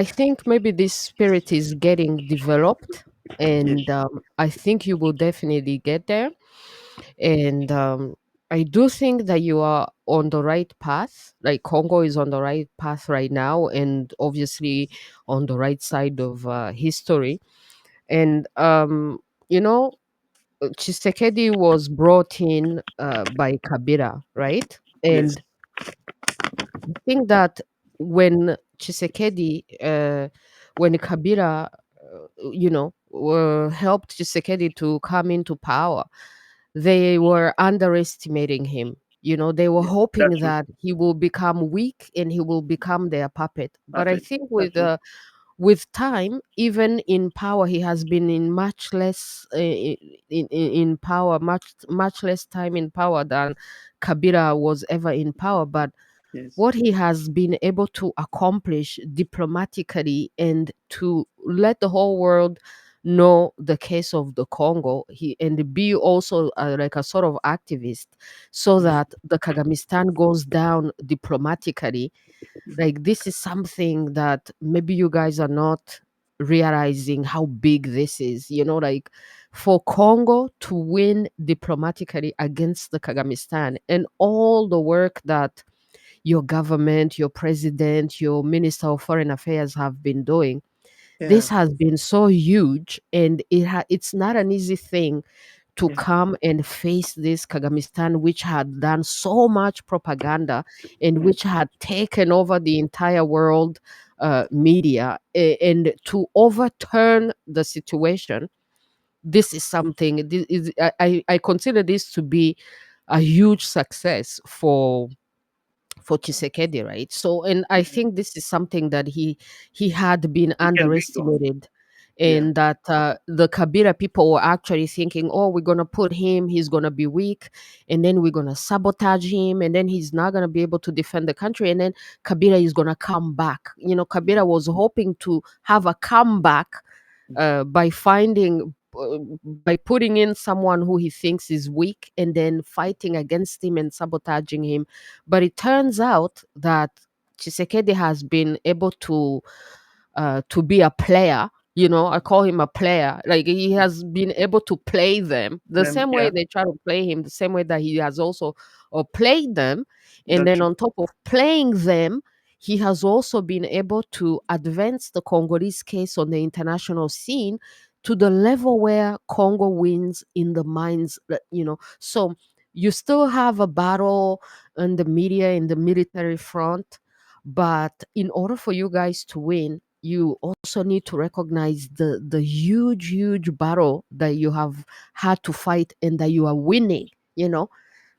I think maybe this spirit is getting developed, Yes, and I think you will definitely get there. And I do think that you are on the right path. Like Congo is on the right path right now, and obviously on the right side of history. And you know, Chisekedi was brought in by Kabila, right? yes, And I think that when when Kabila, helped Chisekedi to come into power, they were underestimating him. They were yes. hoping That's true. that he will become weak and he will become their puppet. But I Perfect. think That's true. with time, even in power, he has been in much less in power, much less time in power than Kabila was ever in power. But Yes, what he has been able to accomplish diplomatically and to let the whole world know the case of the Congo, he and be also like a sort of activist, so that the Kagamistan goes down diplomatically. Like this is something that maybe you guys are not realizing how big this is. Like for Congo to win diplomatically against the Kagamistan and all the work that your government, your president, your minister of foreign affairs have been doing. yeah, This has been so huge, and it's not an easy thing to yeah, come and face this Kagamistan, which had done so much propaganda and which had taken over the entire world media, and to overturn the situation. This is something. I consider this to be a huge success for Chisekedi, right? So, and I yeah. think this is something that he had been We can be on. underestimated, Yeah, and that the Kabila people were actually thinking, oh, we're gonna put him, he's gonna be weak, and then we're gonna sabotage him, and then he's not gonna be able to defend the country, and then Kabila is gonna come back. Kabila was hoping to have a comeback by putting in someone who he thinks is weak and then fighting against him and sabotaging him. But it turns out that Chisekedi has been able to be a player. I call him a player. Like he has been able to play them the then same way yeah, they try to play him, the same way that he has also played them. And that's then true. on top of playing them, he has also been able to advance the Congolese case on the international scene to the level where Congo wins in the minds. So you still have a battle in the media, in the military front, but in order for you guys to win, you also need to recognize the huge battle that you have had to fight and that you are winning.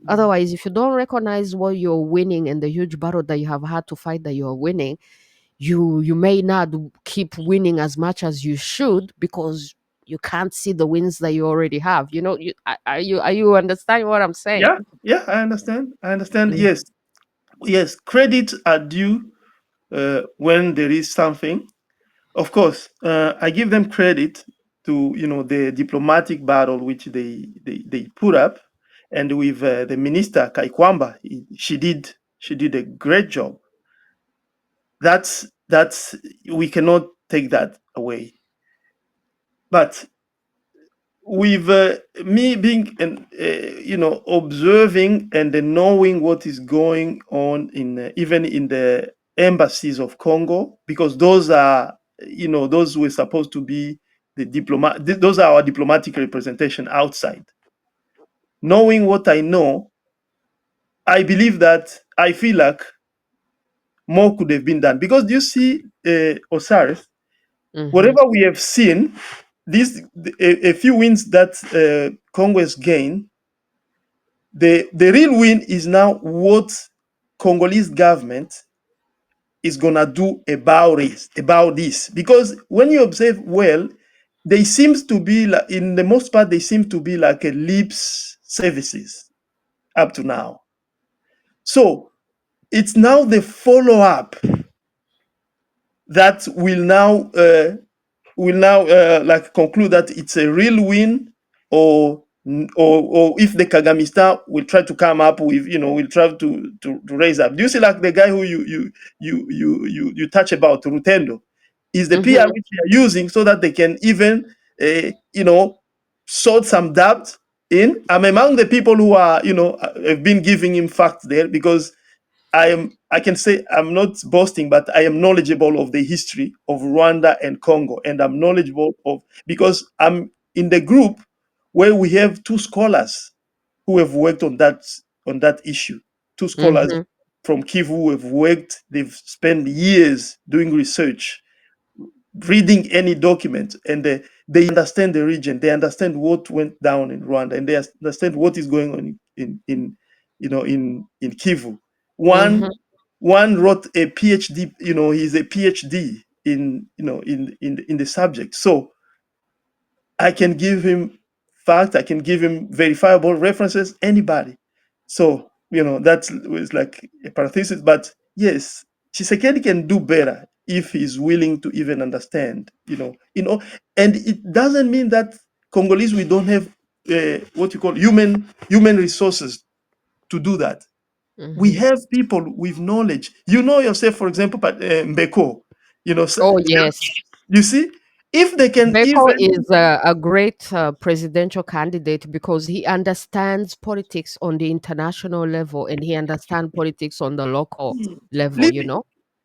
Otherwise, if you don't recognize what you're winning and the huge battle that you have had to fight that you're winning, you may not keep winning as much as you should because you can't see the wins that you already have. Are you understanding what I'm saying? Yeah, yeah. I understand. I understand. Mm. Yes, yes. Credits are due when there is something. Of course, I give them credit to the diplomatic battle which they put up, and with the minister Kaikwamba, she did a great job. That's we cannot take that away. But with me being and observing and then knowing what is going on in even in the embassies of Congo, because those are those were supposed to be the those are our diplomatic representation outside. Knowing what I know, I believe that I feel like more could have been done, because you see, Osiris, Mm-hmm. whatever we have seen, these a few wins that Congo has gained. The real win is now what Congolese government is gonna do about this, because when you observe well, they seems to be like, in the most part, they seem to be like a lips services up to now. So it's now the follow up that will now like conclude that it's a real win, or if the Kagamistan will try to come up with, will try to raise up. Do you see, like the guy who you touch about, Rutendo? is the PR Mhm. which they are using so that they can even, you know, sort some doubt in. I'm among the people who are, have been giving him facts there because I can say I'm not boasting, but I am knowledgeable of the history of Rwanda and Congo, and I'm knowledgeable of because I'm in the group where we have two scholars who have worked on that issue. Two scholars Mhm. from Kivu who have worked, they've spent years doing research, reading any document, and they understand the region, they understand what went down in Rwanda, and they understand what is going on in Kivu. One Mhm. one wrote a PhD, he's a PhD in the subject. So I can give him facts, I can give him verifiable references, anybody. So, that was like a parenthesis. But yes, Chisekedi can do better if he's willing to even understand, and it doesn't mean that Congolese, we don't have what you call human resources to do that. We Mhm. have people with knowledge. You know yourself, for example, but Mbeko, Oh yes. you see, if they can Beko even is a great presidential candidate because he understands politics on the international level and he understands politics on the local level, leave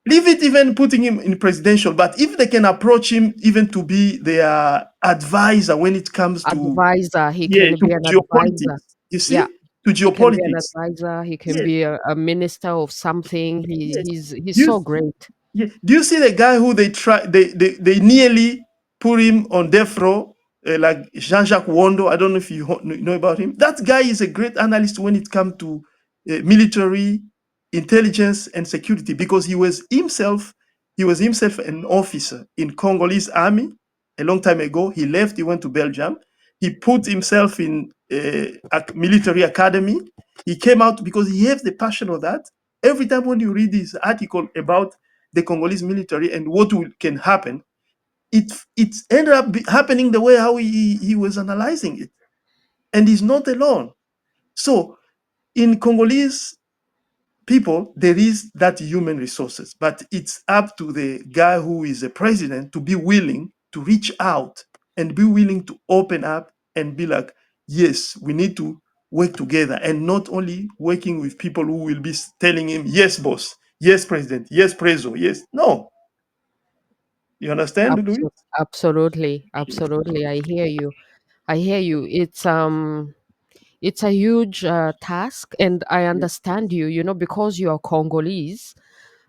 leave it even putting him in presidential, but if they can approach him even to be their advisor when it comes to, advisor. He yeah, can to be an advisor. geopolitics, you Yeah, see, to he can be an geopolitics. advisor. He can Yes, be a minister of something. yes. He's Do you, so great. yeah. Do you see the guy who they nearly put him on death row, like Jean-Jacques Wondo? I don't know if you know about him. That guy is a great analyst when it comes to military intelligence and security because he was himself an officer in Congolese army a long time ago. He left. He went to Belgium. He put himself in a military academy. He came out because he has the passion of that. Every time when you read this article about the Congolese military and what can happen, it ended up happening the way how he was analyzing it, and he's not alone. So in Congolese people, there is that human resources, but it's up to the guy who is a president to be willing to reach out and be willing to open up and be like, yes, we need to work together, and not only working with people who will be telling him, yes, boss, yes, president, yes, preso, yes. No, you understand, Louis? Absolutely, absolutely. I hear you. I hear you. It's a huge task, and I Yeah. understand you. You know, because you are Congolese.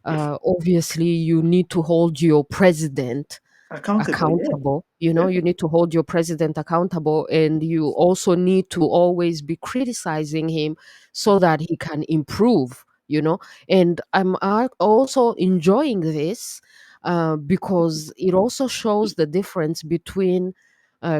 Yeah. Obviously, you need to hold your president Accountable, yeah. accountable. You know, you Definitely. need to hold your president accountable, and you also need to always be criticizing him so that he can improve, you know. And I'm also enjoying this because it also shows the difference between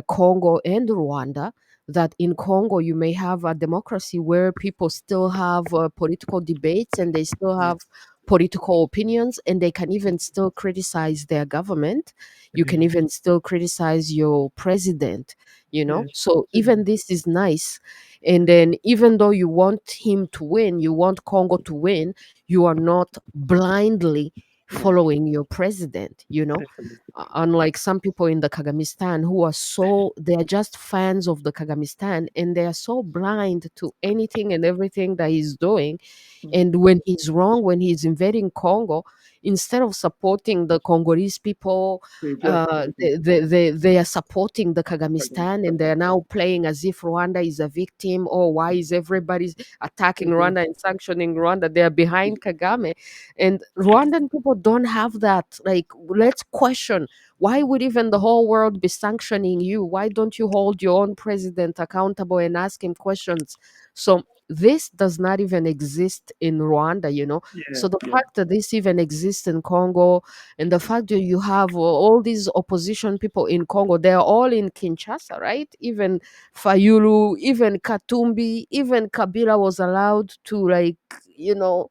Congo and Rwanda. That in Congo, you may have a democracy where people still have political debates and they still have Yes. political opinions, and they can even still criticize their government. You can Mhm. even still criticize your president, you know. Yes. So even Mhm. this is nice. And then even though you want him to win, you want Congo to win, you are not blindly Yeah. following your president, you know. Definitely. Unlike some people in the Kagamistan who are so, they are just fans of the Kagamistan and they are so blind to anything and everything that he's doing. Mhm. And when he's wrong, when he's invading Congo, instead of supporting the Congolese people, They just they are supporting the Kagamistan, and Afghanistan. they're now playing as if Rwanda is a victim. Or why is everybody attacking Mhm. Rwanda and sanctioning Rwanda? They're behind Kagame. And Rwandan people don't have that. Like, let's question, why would even the whole world be sanctioning you? Why don't you hold your own president accountable and ask him questions? So this does not even exist in Rwanda, you know. Yeah. So the Yeah. fact that this even exists in Congo, and the fact that you have all these opposition people in Congo, they're all in Kinshasa, right? Even Fayulu, even Katumbi, even Kabila was allowed to, like, you know,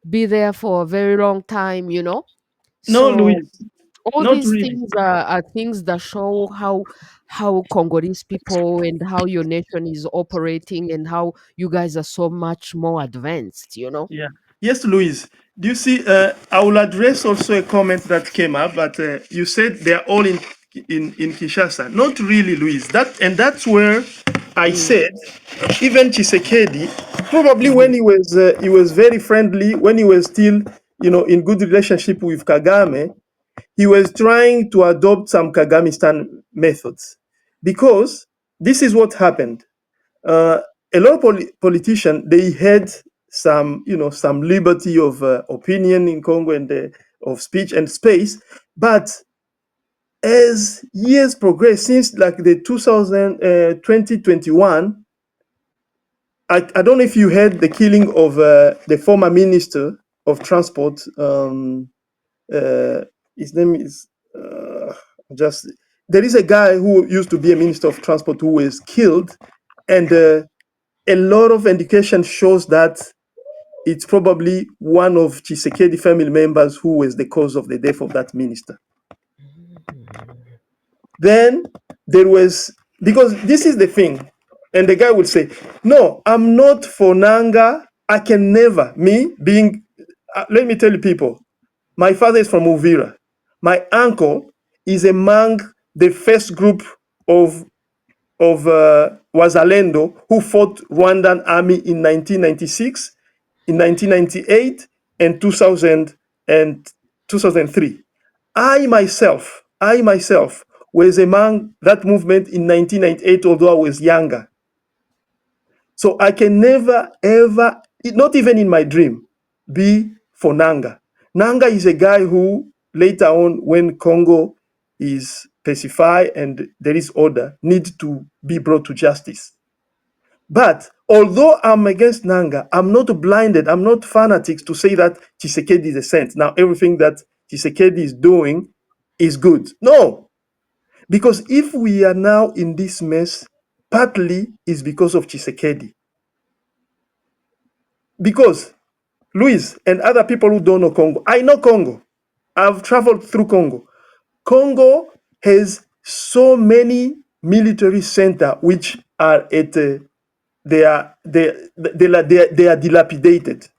be there for a very long time, you know. No, So Louis, all not these really. things are things that show how Congolese people and how your nation is operating and how you guys are so much more advanced, you know. Yeah. Yes, Louise. Do you see? I will address also a comment that came up, but you said they are all in Kinshasa. Not really, Louise. That's where I Mm, said even Chisekedi, probably when mhm, he was very friendly, when he was still in good relationship with Kagame, he was trying to adopt some Kagamistan methods, because this is what happened. uh, a lot of politicians, they had some liberty of opinion in Congo, and of speech and space. But as years progress, since like the 2021, I don't know if you heard the killing of the former minister of transport. Uh, his name is just there is a guy who used to be a minister of transport who was killed, and a lot of indication shows that it's probably one of Tshisekedi family members who was the cause of the death of that minister. Then there was, because this is the thing, and the guy would say, "No, I'm not for Nanga. I can never." Me being, let me tell you, people, my father is from Uvira. My uncle is among the first group of Wazalendo who fought Rwandan army in 1996, in 1998, and 2000 and 2003. I myself was among that movement in 1998, although I was younger. So I can never, ever, not even in my dream, be for Nanga. Nanga is a guy who later on, when Congo is pacified and there is order, needs to be brought to justice. But although I'm against Nanga, I'm not blinded, I'm not fanatic to say that Tshisekedi is a saint. Now, everything that Tshisekedi is doing is good. No, because if we are now in this mess, partly is because of Tshisekedi. Because Luis and other people who don't know Congo, I know Congo. I've traveled through Congo. Congo has so many military centers which are at they are dilapidated,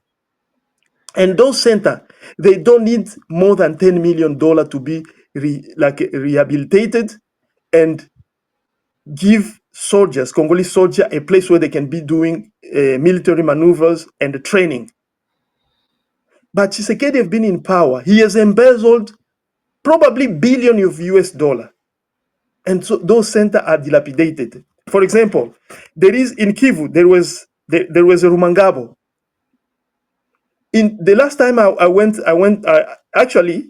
and those centers, they don't need more than $10 million to be rehabilitated, and give soldiers, Congolese soldiers, a place where they can be doing military maneuvers and training. But Tshisekedi have been in power. He has embezzled probably billion of US dollar. And so those centers are dilapidated. For example, there is in Kivu, there was a Rumangabo. In the last time I actually,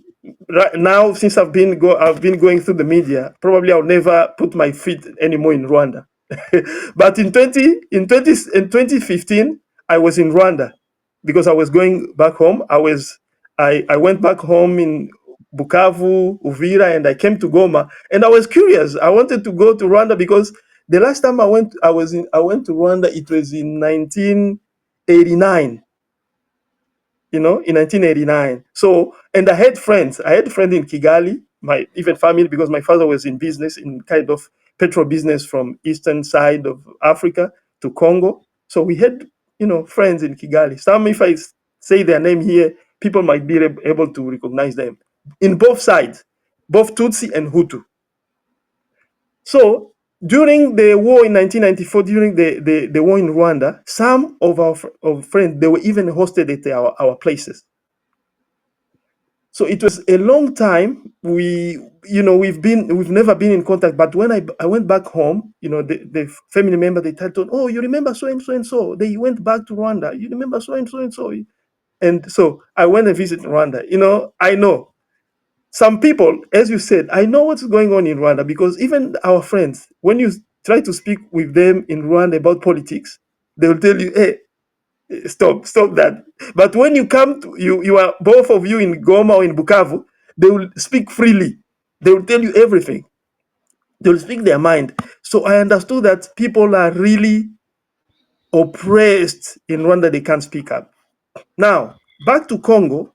right now, since I've been going through the media, probably I'll never put my feet anymore in Rwanda. But in 2015, I was in Rwanda because I was going back home. I went back home in Bukavu, Uvira, and I came to Goma, and I was curious. I wanted to go to Rwanda because the last time I went to Rwanda, it was in 1989, in 1989. So, and I had friends. I had friends in Kigali, my even family, because my father was in business, in kind of petrol business from eastern side of Africa to Congo. So we had, friends in Kigali. Some, if I say their name here, people might be able to recognize them in both sides, both Tutsi and Hutu. So during the war in 1994, during the war in Rwanda, some of our friends, they were even hosted at our places. So it was a long time. We've never been in contact. But when I went back home, the family member, they told, "Oh, you remember so and so and so? They went back to Rwanda. You remember so and so and so?" And so I went and visited Rwanda. I know some people, as you said, I know what's going on in Rwanda, because even our friends, when you try to speak with them in Rwanda about politics, they will tell you, "Hey, stop that." But when you come to, you are both of you in Goma or in Bukavu, they will speak freely. They will tell you everything. They will speak their mind. So I understood that people are really oppressed in Rwanda. They can't speak up. Now back to Congo.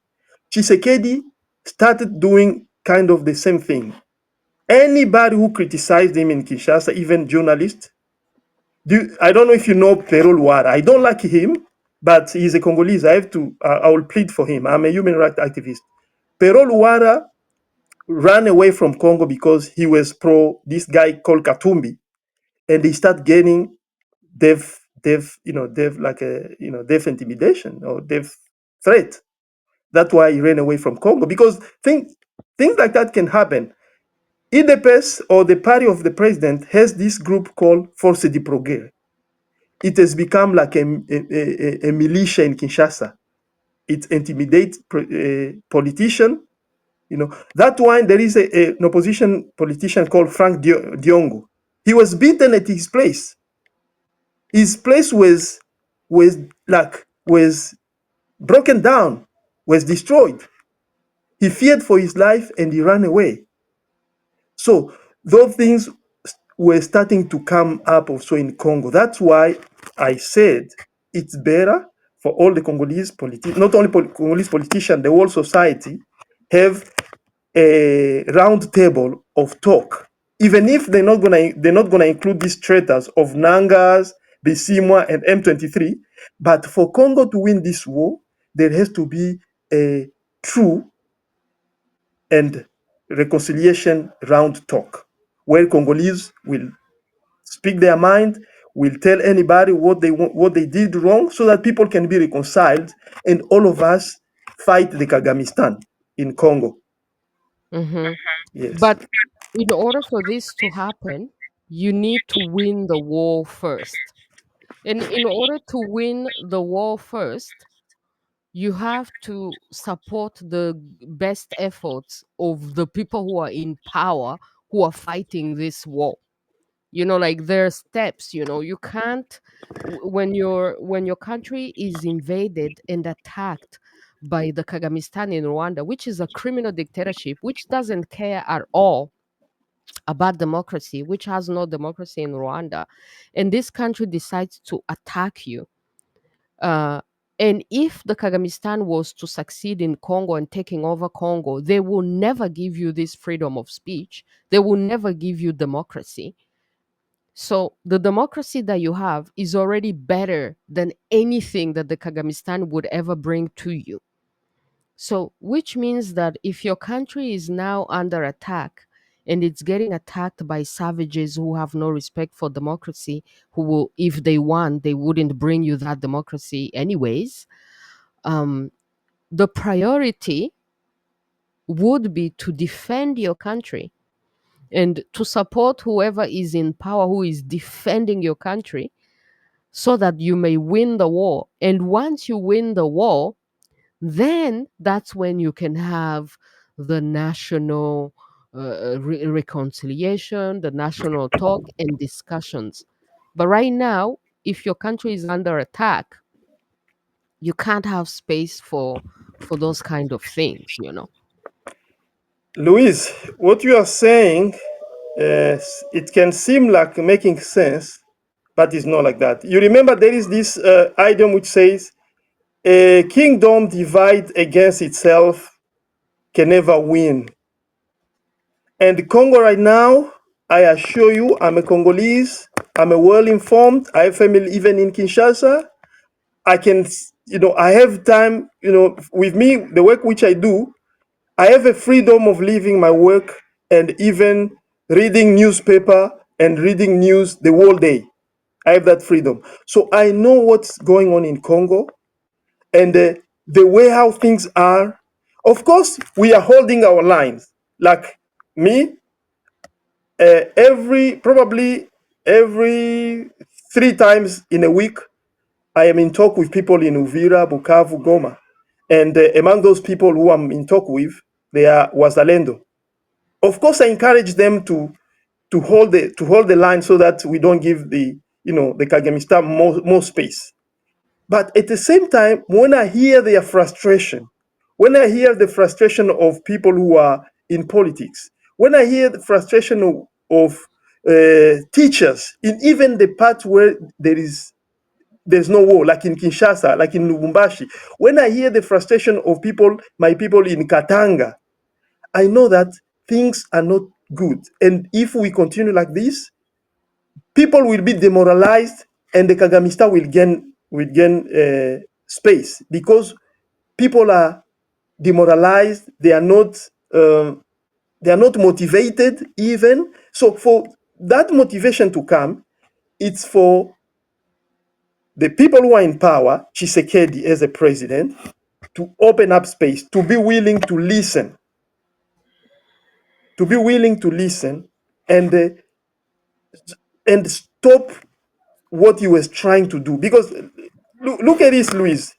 Chisekedi started doing kind of the same thing. Anybody who criticized him in Kinshasa, even journalists, I don't know if you know Pero Luara. I don't like him, but he's a Congolese. I will plead for him. I'm a human rights activist. Pero Luara ran away from Congo because he was pro this guy called Katumbi, and he started getting death like a death intimidation or death threat. That's why he ran away from Congo, because things like that can happen. UDPS, or the party of the president, has this group called Force du Progrès. It has become like a militia in Kinshasa. It intimidates politicians. That why there is an opposition politician called Frank Diongo. He was beaten at his place. His place was broken down, was destroyed. He feared for his life and he ran away. So those things were starting to come up also in Congo. That's why I said it's better for all the Congolese politicians, not only Congolese politicians, the whole society, have a round table of talk. Even if they're not gonna include these traitors of Nangas, Bisimwa, and M23, but for Congo to win this war, there has to be a true and reconciliation round talk, where Congolese will speak their mind, will tell anybody what they want, what they did wrong, so that people can be reconciled, and all of us fight the Kagamistan in Congo. Hmm. Yes. But in order for this to happen, you need to win the war first. And in order to win the war first, you have to support the best efforts of the people who are in power, who are fighting this war. Like there are steps. You can't when your country is invaded and attacked by the Kagamistan in Rwanda, which is a criminal dictatorship, which doesn't care at all about democracy, which has no democracy in Rwanda, and this country decides to attack you. uh, and if the Kagamistan was to succeed in Congo and taking over Congo, they will never give you this freedom of speech. They will never give you democracy. So the democracy that you have is already better than anything that the Kagamistan would ever bring to you. So, which means that if your country is now under attack and it's getting attacked by savages who have no respect for democracy, who will, if they want, they wouldn't bring you that democracy anyways, um, the priority would be to defend your country and to support whoever is in power who is defending your country so that you may win the war. And once you win the war, then that's when you can have the national reconciliation, the national talk and discussions. But right now, if your country is under attack, you can't have space for those kind of things. Louise, what you are saying, it can seem like making sense, but it's not like that. You remember there is this idiom which says, a kingdom divided against itself can never win. And Congo right now, I assure you, I'm a Congolese. I'm a well informed. I have family even in Kinshasa. I can, I have time, with me, the work which I do, I have a freedom of leaving my work and even reading newspaper and reading news the whole day. I have that freedom. So I know what's going on in Congo and the way how things are. Of course, we are holding our lines. Like me, probably every 3 times in a week, I am in talk with people in Uvira, Bukavu, Goma. And among those people who I'm in talk with, they are Wazalendo. Of course, I encourage them to hold the line so that we don't give the Kagamistan more space. But at the same time, when I hear their frustration, when I hear the frustration of people who are in politics, when I hear the frustration of teachers in even the part where there's no war, like in Kinshasa, like in Lubumbashi, when I hear the frustration of my people in Katanga, I know that things are not good. And if we continue like this, people will be demoralized, and the Kagamista will gain space because people are demoralized. They are not motivated even. So for that motivation to come, it's for the people who are in power, Tshisekedi as a president, to open up space, to be willing to listen, and and stop what he was trying to do. Because look at this, Louise.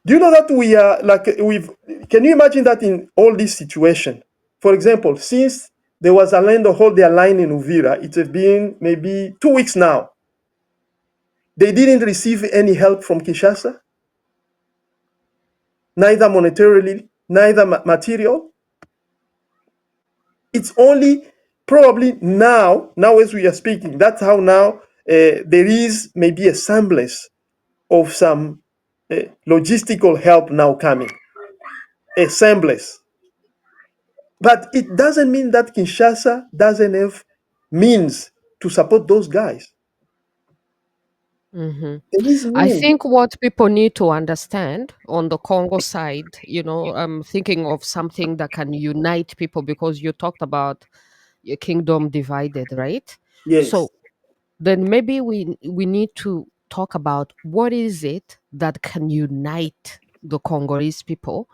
Do you know that we are like we've? Can you imagine that in all this situation? For example, since there was a land hold their line in Uvira, it has been maybe 2 weeks now. They didn't receive any help from Kinshasa, neither monetarily, neither material. It's only probably now as we are speaking, that's how now there is maybe a semblance of some logistical help now coming, a semblance. But it doesn't mean that Kinshasa doesn't have means to support those guys. Hmm. There is I means. think what people need to understand on the Congo side, I'm thinking of something that can unite people because you talked about your kingdom divided, right? Yes. So then maybe we need to talk about what is it that can unite the Congolese people.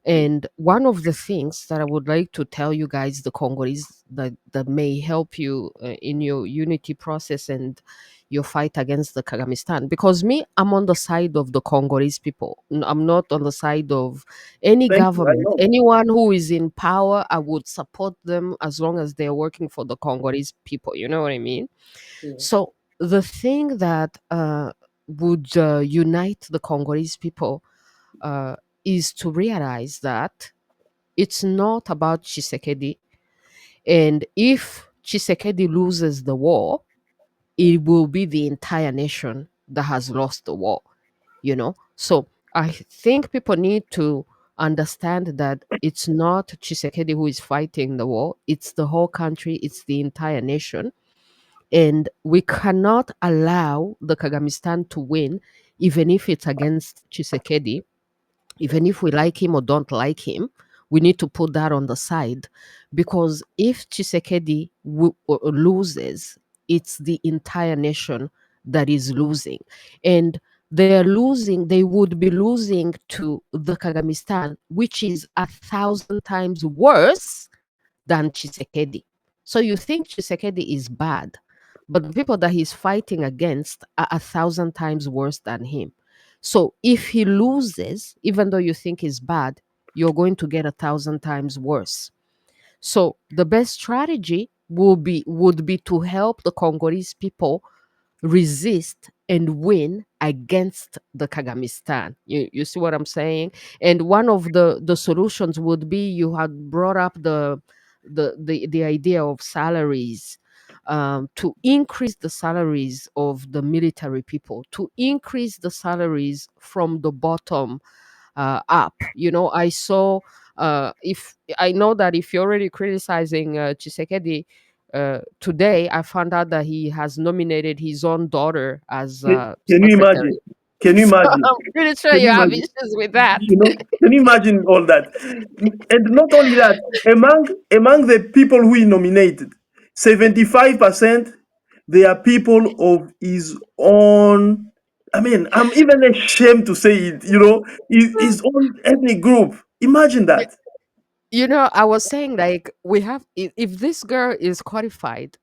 And one of the things that I would like to tell you guys, the Congolese, that may help you in your unity process and your fight against the Kagamistan. Because me, I'm on the side of the Congolese people. I'm not on the side of any Thank you. I government. know. Anyone who is in power, I would support them as long as they're working for the Congolese people. You know what I mean? Yeah. So the thing that would unite the Congolese people uh, is to realize that it's not about Chisekedi. And if Chisekedi loses the war, it will be the entire nation that has lost the war. So I think people need to understand that it's not Chisekedi who is fighting the war, it's the whole country, it's the entire nation. And we cannot allow the Kagamistan to win, even if it's against Chisekedi. Even if we like him or don't like him, we need to put that on the side, because if Chisekedi loses, it's the entire nation that is losing. And they would be losing to the Kagamistan, which is 1,000 times worse than Chisekedi. So you think Chisekedi is bad, but the people that he's fighting against are 1,000 times worse than him. So if he loses, even though you think he's bad, you're going to get 1,000 times worse. So the best strategy would be to help the Congolese people resist and win against the Kagamistan. You see what I'm saying? And one of the solutions would be, you had brought up the idea of salaries, to increase the salaries of the military people, to increase the salaries from the bottom up. I saw, if I know that if you're already criticizing Chisekedi, today I found out that he has nominated his own daughter as Can you imagine? secretary. Can you So imagine? I'm pretty sure Can you you have imagine? issues with that. Can you imagine all that? And not only that, among the people who he nominated, 75% they are people of his own. I mean, I'm even ashamed to say it. His own ethnic group. Imagine that. I was saying, like, we have, if this girl is qualified,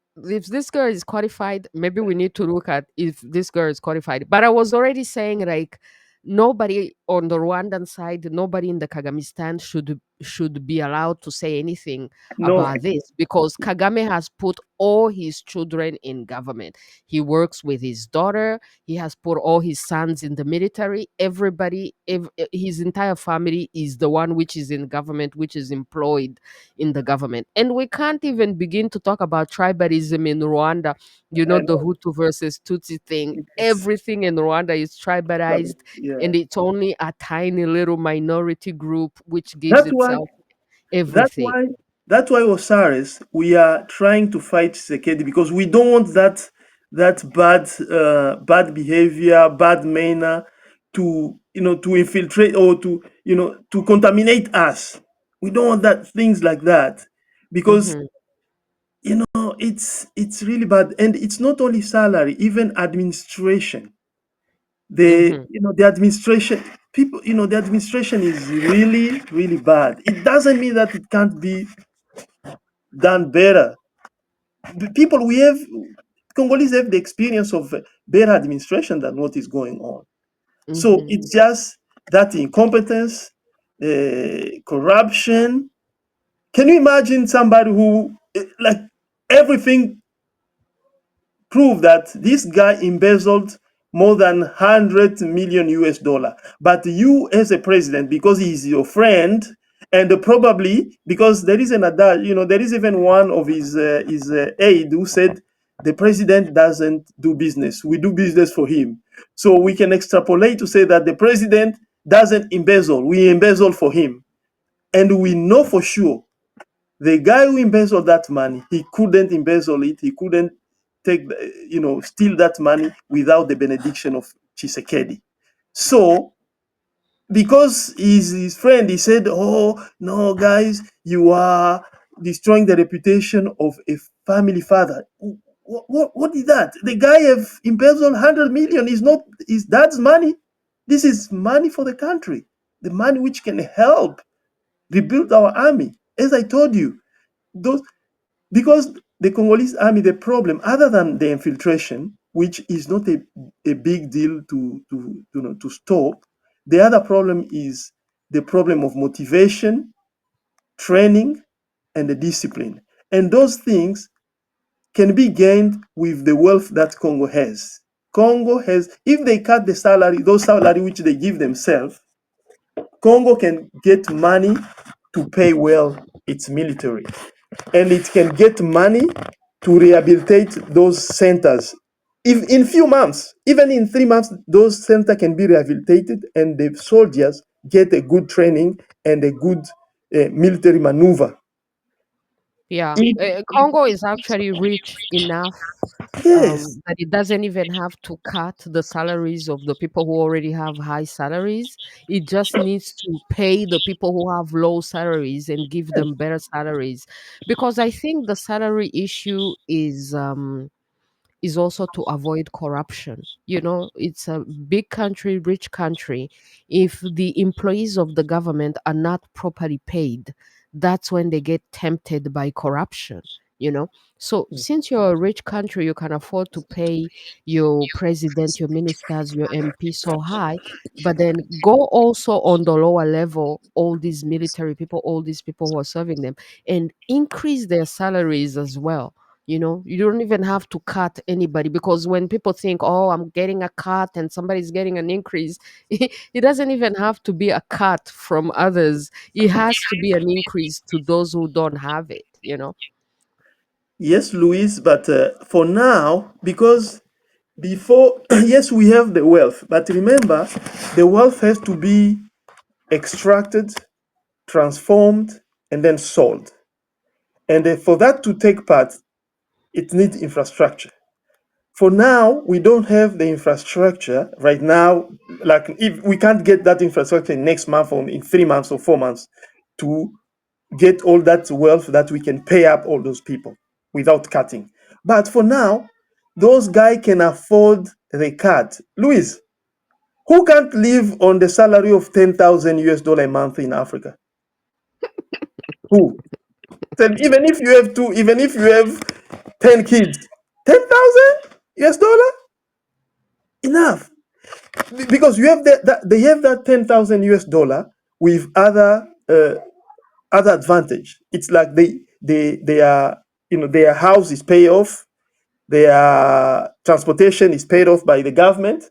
maybe we need to look at if this girl is qualified. But I was already saying, like, nobody on the Rwandan side, nobody in the Kagamistan should be allowed to say anything No, about this, because Kagame has put all his children in government. He works with his daughter. He has put all his sons in the military. Everybody, his entire family is the one which is in government, which is employed in the government. And we can't even begin to talk about tribalism in Rwanda. I The know. Hutu versus Tutsi thing. It's, Everything in Rwanda is tribalized, yeah. and it's only a tiny little minority group which gives That's why. itself That's everything. why. That's why Ausares, we are trying to fight Sekedi because we don't want that bad behavior, bad manner to to infiltrate or to to contaminate us. We don't want that things like that, because Mm-hmm. it's really bad. And it's not only salary, even administration. The Mm-hmm. the administration people, the administration is really really bad. It doesn't mean that it can't be done better. The people we have, Congolese have the experience of better administration than what is going on. So Mm-hmm. it's just that incompetence, corruption. Can you imagine somebody who, like, everything prove that this guy embezzled more than 100 million US dollar, but you as a president, because he's your friend, and probably because there is another, there is even one of his aide who said the president doesn't do business, we do business for him. So we can extrapolate to say that the president doesn't embezzle, we embezzle for him. And we know for sure the guy who embezzled that money, he couldn't embezzle it. He couldn't steal that money without the benediction of Chisekedi. So, because he's his friend, he said, "Oh no, guys, you are destroying the reputation of a family father." What is that? The guy have embezzled 100 million. Is not his dad's money. This is money for the country. The money which can help rebuild our army. As I told you, those because the Congolese army, the problem, other than the infiltration, which is not a big deal to stop, the other problem is the problem of motivation, training, and the discipline. And those things can be gained with the wealth that Congo has. Congo has, if they cut the salary, those salary which they give themselves, Congo can get money to pay well its military, and it can get money to rehabilitate those centers. If in few months, even in 3 months, those centers can be rehabilitated, and the soldiers get a good training and a good military maneuver. Yeah. If- Congo is actually rich enough yes, that it doesn't even have to cut the salaries of the people who already have high salaries. It just needs to pay the people who have low salaries and give them better salaries. Because I think the salary issue is also to avoid corruption. You know, it's a big country, rich country. If the employees of the government are not properly paid, that's when they get tempted by corruption, you know. So since you're a rich country, you can afford to pay your president, your ministers, your MP so high, but then go also on the lower level, all these military people, all these people who are serving them, and increase their salaries as well. You know, you don't even have to cut anybody, because when people think, oh, I'm getting a cut and somebody's getting an increase, it doesn't even have to be a cut from others. It has to be an increase to those who don't have it, you know? yes, Louise, but for now, because before, yes, we have the wealth, but remember, the wealth has to be extracted, transformed, and then sold. And for that to take part, it needs infrastructure. For now, we don't have the infrastructure right now. Like, if we can't get that infrastructure in next month or in 3 months or 4 months to get all that wealth that we can pay up all those people without cutting. But for now, those guys can afford the cut. Louis, who can't live on the salary of 10,000 US dollar a month in Africa? Who? Then even if you have two, even if you have 10 kids, 10,000 US dollar? Enough. Because you have that they have that 10,000 US dollar with other advantage. It's like they are, their house is paid off, their transportation is paid off by the government.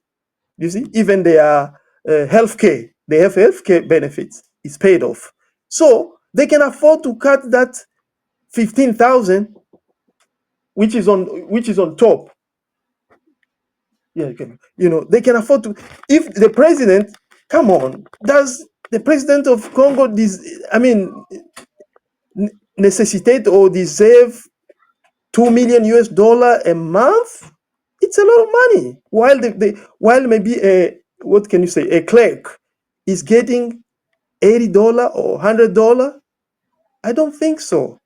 You see, even their healthcare, they have healthcare benefits, is paid off. So they can afford to cut that 15,000, which is on top. Yeah, they can afford to. If the president, come on, does the president of Congo necessitate or deserve 2 million US dollar a month? It's a lot of money. While maybe what can you say, a clerk is getting $80 or $100? I don't think so.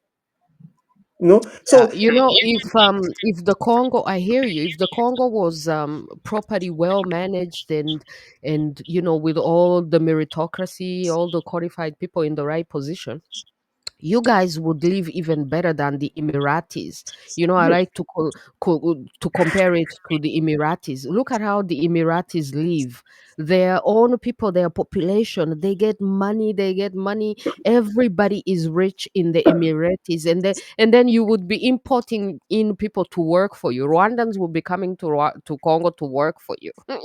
Yeah, So if the Congo, I hear you. If the Congo was properly well managed and with all the meritocracy, all the qualified people in the right position, you guys would live even better than the Emiratis. I yes, like to compare it to the Emiratis. Look at how the Emiratis live. Their own people, their population, they get money. Everybody is rich in the Emiratis, and then you would be importing in people to work for you. Rwandans will be coming to Congo to work for you, of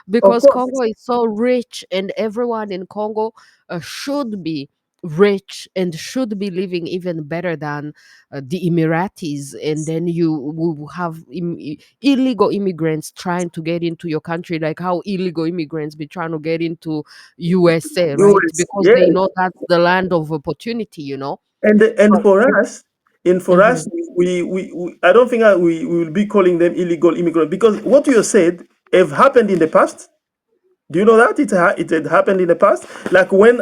because course. Congo is so rich, and everyone in Congo should be rich and should be living even better than the Emiratis, and then you will have illegal immigrants trying to get into your country, like how illegal immigrants be trying to get into USA, right? US, Because they yes. know that's the land of opportunity. And So, for us, and for mhm, us, we I don't think we will be calling them illegal immigrants, because what you said have happened in the past. Do you know that it had happened in the past? Like when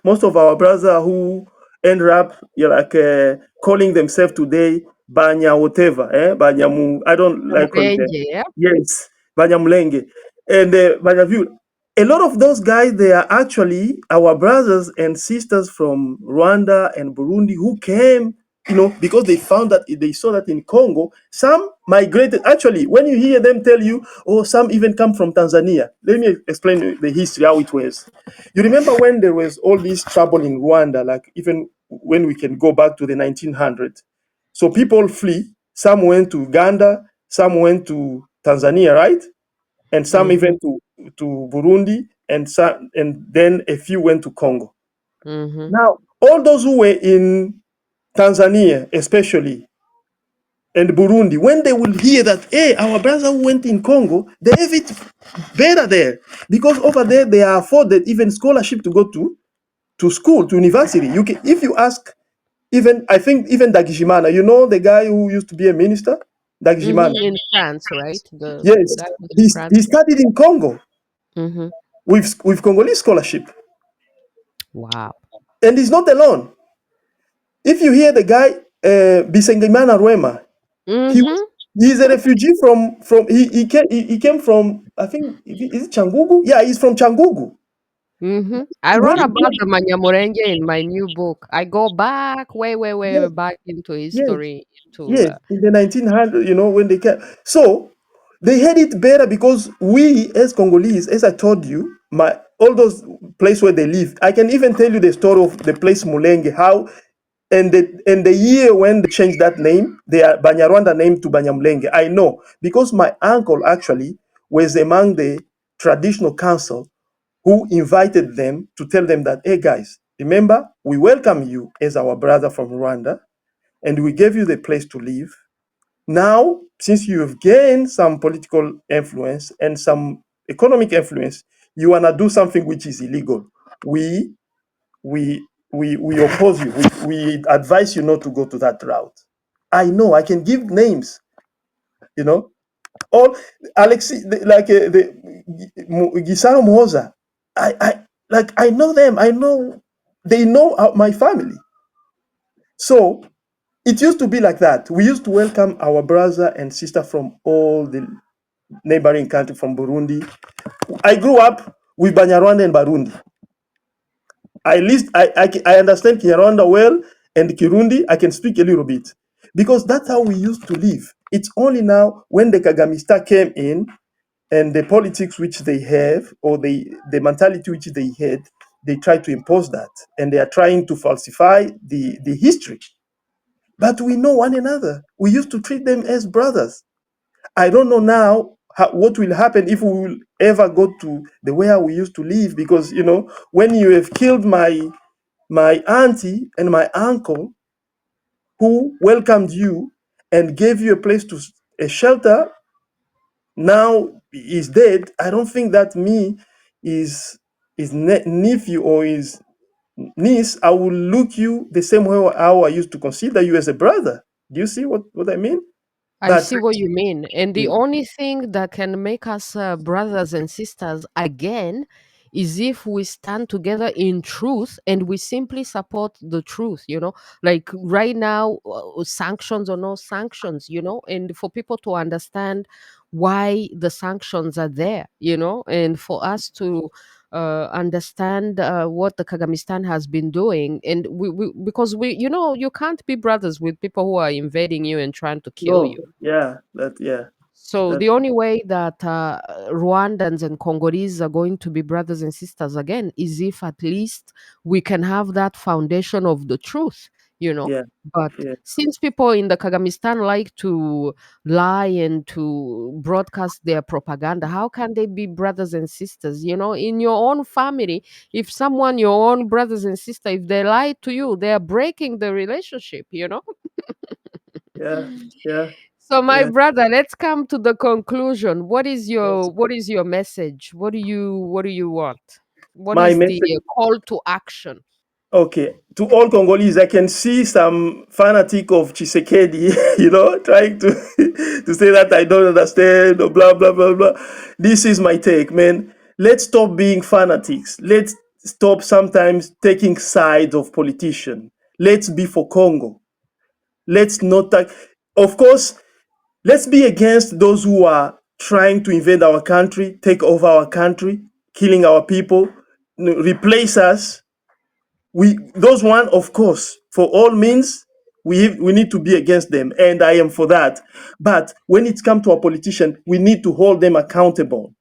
most of our brother who end up, like, calling themselves today Banya whatever, Banya I don't like calling them. Murenge, yeah. Yes, Banya Mulenge and Banya View. A lot of those guys, they are actually our brothers and sisters from Rwanda and Burundi who came, because they found that they saw that in Congo, some migrated. Actually, when you hear them tell you, oh, some even come from Tanzania. Let me explain the history, how it was. You remember when there was all this trouble in Rwanda, like even when we can go back to the 1900s. So people flee. Some went to Uganda, some went to Tanzania, right? And some Mm-hmm, even to Burundi, and then a few went to Congo. mm-hmm, Now, all those who were in Tanzania, especially, and Burundi, when they will hear that, hey, our brother who went in Congo, they have it better there, because over there they are afforded even scholarship to go to school, to university. You can, if you ask, even I think even Dagijimana, the guy who used to be a minister, Dagijimana. mm-hmm. In France, right? The Yes, guy was in he France. studied in Congo Mm-hmm. with Congolese scholarship, Wow. and he's not alone. If you hear the guy, Bisengimana Rwema, he Mm-hmm. was he's a refugee from he came from, I think, is it Changugu? Yeah, he's from Changugu. Mm-hmm. I wrote When, about the Manyamurenge in my new book. I go back, way, way, way yes, back into yes, history. To yes, in the 1900s, when they came. So they had it better because we, as Congolese, as I told you, my all those places where they lived. I can even tell you the story of the place Mulenge, how and the year when they changed that name, they are Banyarwanda name to Banyamulenge. I know because my uncle actually was among the traditional council who invited them to tell them that, hey guys, remember, we welcome you as our brother from Rwanda, and we gave you the place to live. Now, since you have gained some political influence and some economic influence, you wanna do something which is illegal. We we oppose you. We advise you not to go to that route. I know I can give names. You know, all Alexi, the Gisaro Moza. I know them. I know they know my family. So it used to be like that. We used to welcome our brother and sister from all the neighboring country, from Burundi. I grew up with Banyarwanda and Barundi. At least I understand Kinyarwanda well, and Kirundi I can speak a little bit, because that's how we used to live. It's only now when the Kagamista came in, and the politics which they have, or the mentality which they had, they try to impose that, and they are trying to falsify the history. But we know one another. We used to treat them as brothers. I don't know now what will happen if we will ever go to the where we used to live, because when you have killed my auntie and my uncle who welcomed you and gave you a place a shelter, now is dead. I don't think that me is nephew or his niece, I will look you the same way how I used to consider you as a brother. Do you see what I mean? I But see what you mean. And the mm, only thing that can make us brothers and sisters again is if we stand together in truth and we simply support the truth, like right now, sanctions or no sanctions, and for people to understand why the sanctions are there, and for us to understand what the Kagamistan has been doing. And because you can't be brothers with people who are invading you and trying to kill no, you. yeah, that, yeah, So that, the only way that Rwandans and Congolese are going to be brothers and sisters again is if at least we can have that foundation of the truth, you know. yeah, But yeah, since people in the Kagamistan like to lie and to broadcast their propaganda, how can they be brothers and sisters? In your own family, if someone, your own brothers and sisters, if they lie to you, they are breaking the relationship. yeah, yeah, So my yeah. brother, let's come to the conclusion. What is Yes. your message? What do you want? What My is the message. call to action? Okay, to all Congolese, I can see some fanatic of Chisekedi, trying to to say that I don't understand or blah blah blah blah. This is my take, man. Let's stop being fanatics. Let's stop sometimes taking sides of politicians. Let's be for Congo. Let's not take. Of course, let's be against those who are trying to invade our country, take over our country, killing our people, replace us. We those one, of course, for all means, we need to be against them, and I am for that. But when it comes to a politician, we need to hold them accountable.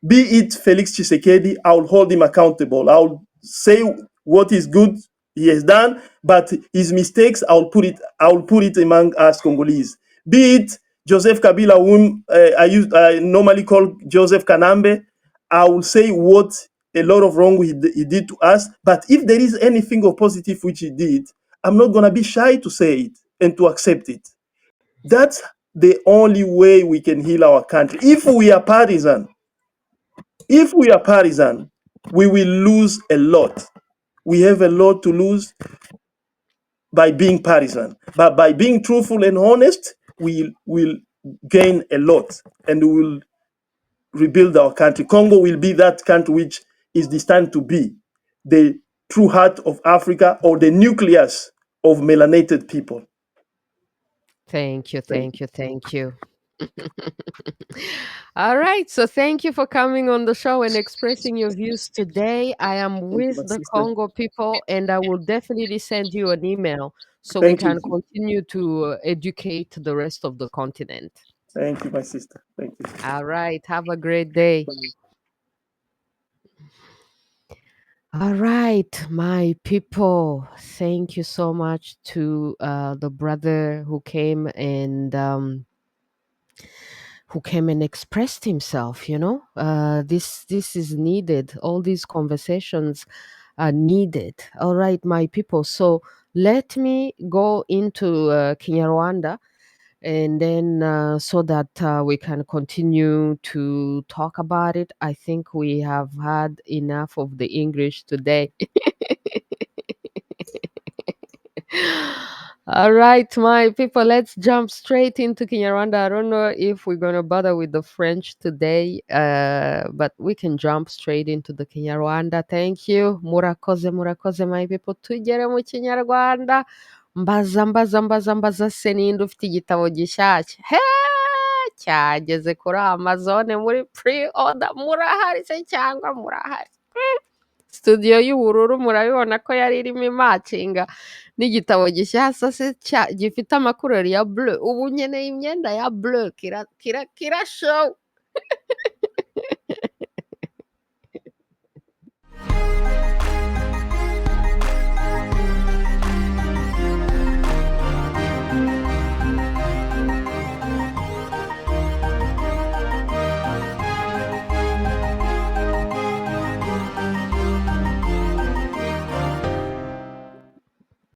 Be it Felix Tshisekedi, I'll hold him accountable. I'll say what is good he has done, but his mistakes, I'll put it among us Congolese. Be it Joseph Kabila, whom I normally call Joseph Kanambe, I will say what a lot of wrong he did to us. But if there is anything of positive which he did, I'm not gonna be shy to say it and to accept it. That's the only way we can heal our country. If we are partisan, we will lose a lot. We have a lot to lose by being partisan. But by being truthful and honest, we will gain a lot and we will rebuild our country. Congo will be that country which is destined to be the true heart of Africa or the nucleus of melanated people. Thank you, Thank thank you, thank you. All right, so thank you for coming on the show and expressing your views today. I am you, with my the sister. Congo people, and I will definitely send you an email so we Thank you. can continue to educate the rest of the continent. Thank you, my sister. Thank you. All right, have a great day. Bye. All right, my people. Thank you so much to the brother who came and expressed himself. This is needed. All these conversations are needed. All right, my people. So let me go into Kinyarwanda, and then so that we can continue to talk about it. I think we have had enough of the English today. All right, my people, let's jump straight into Kinyarwanda. I don't know if we're going to bother with the French today, but we can jump straight into the Kinyarwanda. Thank you. Murakoze, murakoze, my people. Tugere mu Kinyarwanda. Mbaza se ninde ufite igitabo gishyashya. Cyageze kuri Amazon muri pre-order. Murahari se cyangwa murahari? Studio y'ubururu murabibona ko yari irimo imacinga n'igitabo gishyashya se gifite amakureri ya bleu. Ubu nkeneye imyenda ya bleu, kira show.